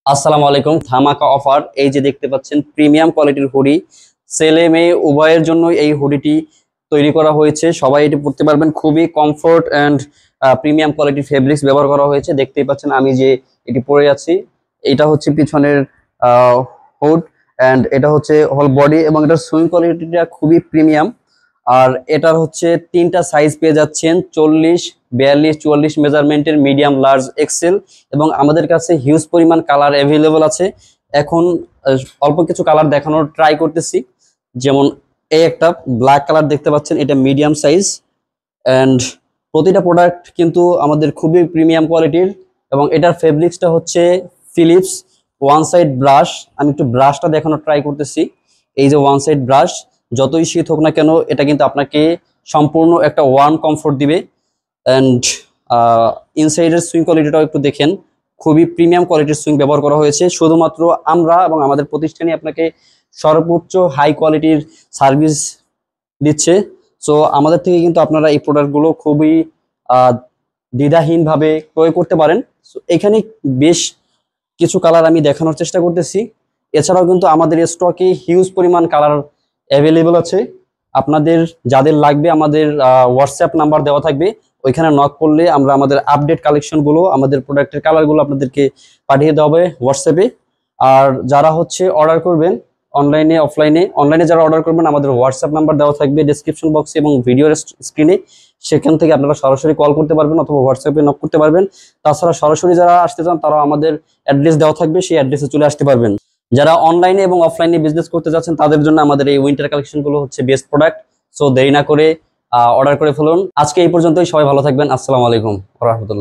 আসসালামু আলাইকুম। ধামাকা অফার, এই যে দেখতে পাচ্ছেন প্রিমিয়াম কোয়ালিটির হুডি, ছেলে মেয়ে উভয়ের জন্য এই হুডিটি তৈরি করা হয়েছে। সবাই এটি পরতে পারবেন। খুবই কমফোর্ট অ্যান্ড প্রিমিয়াম কোয়ালিটির ফেব্রিক্স ব্যবহার করা হয়েছে। দেখতেই পাচ্ছেন আমি যে এটি পরে আছি, এটা হচ্ছে পিছনের হুড অ্যান্ড এটা হচ্ছে হোল বডি, এবং এটার সুইং কোয়ালিটিটা খুবই প্রিমিয়াম। আর এটার হচ্ছে তিনটা সাইজ পেয়ে যাচ্ছেন, 40, 42, 44 মেজারমেন্টের, মিডিয়াম, লার্জ, এক্সেল, এবং আমাদের কাছে হিউজ পরিমাণ কালার অ্যাভেলেবল আছে। এখন অল্প কিছু কালার দেখানোর ট্রাই করতেছি। যেমন এই একটা ব্ল্যাক কালার দেখতে পাচ্ছেন, এটা মিডিয়াম সাইজ অ্যান্ড প্রতিটা প্রোডাক্ট কিন্তু আমাদের খুবই প্রিমিয়াম কোয়ালিটির। এবং এটার ফেব্রিক্সটা হচ্ছে ফিলিপস ওয়ান সাইড ব্রাশ। আমি একটু ব্রাশটা দেখানোর ট্রাই করতেছি। এই যে ওয়ান সাইড ব্রাশ, যতই শীত হোক না কেন এটা কিন্তু আপনাকে সম্পূর্ণ একটা ওয়ার্ম কমফোর্ট দিবে। অ্যান্ড ইনসাইডের সুইং কোয়ালিটিটাও একটু দেখেন, খুবই প্রিমিয়াম কোয়ালিটির সুইং ব্যবহার করা হয়েছে। শুধুমাত্র আমরা এবং আমাদের প্রতিষ্ঠানই আপনাকে সর্বোচ্চ হাই কোয়ালিটির সার্ভিস দিচ্ছে। সো আমাদের থেকে কিন্তু আপনারা এই প্রোডাক্টগুলো খুবই দ্বিধাহীনভাবে ক্রয় করতে পারেন। সো এখানে বেশ কিছু কালার আমি দেখানোর চেষ্টা করতেছি। এছাড়াও কিন্তু আমাদের স্টকে হিউজ পরিমাণ কালার অ্যাভেলেবল আছে। আপনাদের যাদের লাগবে আমাদের হোয়াটসঅ্যাপ নাম্বার দেওয়া থাকবে, ওইখানে নক করলে আমরা আমাদের আপডেট কালেকশনগুলো, আমাদের প্রোডাক্টের কালারগুলো আপনাদেরকে পাঠিয়ে দেওয়া হবে হোয়াটসঅ্যাপে। আর যারা হচ্ছে অর্ডার করবেন অনলাইনে অনলাইনে যারা অর্ডার করবেন, আমাদের হোয়াটসঅ্যাপ নাম্বার দেওয়া থাকবে ডেসক্রিপশন বক্সে এবং ভিডিওর স্ক্রিনে। সেখান থেকে আপনারা সরাসরি কল করতে পারবেন অথবা হোয়াটসঅ্যাপে নক করতে পারবেন। তাছাড়া সরাসরি যারা আসতে চান তারা আমাদের অ্যাড্রেস দেওয়া থাকবে, সেই অ্যাড্রেসে চলে আসতে পারবেন। যারা অনলাইনে এবং অফলাইনে বিজনেস করতে যাচ্ছেন তাদের জন্য আমাদের এই উইন্টার কালেকশনগুলো হচ্ছে বেস্ট প্রোডাক্ট। সো দেরি না করে অর্ডার করে ফেলুন। আজকে এই পর্যন্তই। সবাই ভালো থাকবেন। আসসালামু আলাইকুম ওয়া রাহমাতুল্লাহ।